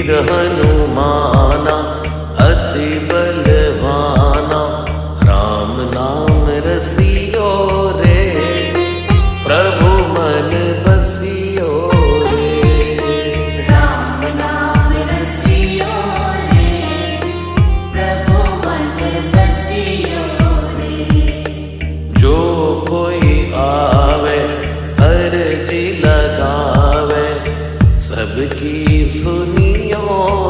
वीर हनुमाना अति बलवाना, राम नाम रसियो रे, प्रभु मन बसियो रे। राम नाम रसियो रे, प्रभु मन बसियो रे। जो कोई आवे अर्जी लगावे, सबकी सुनियो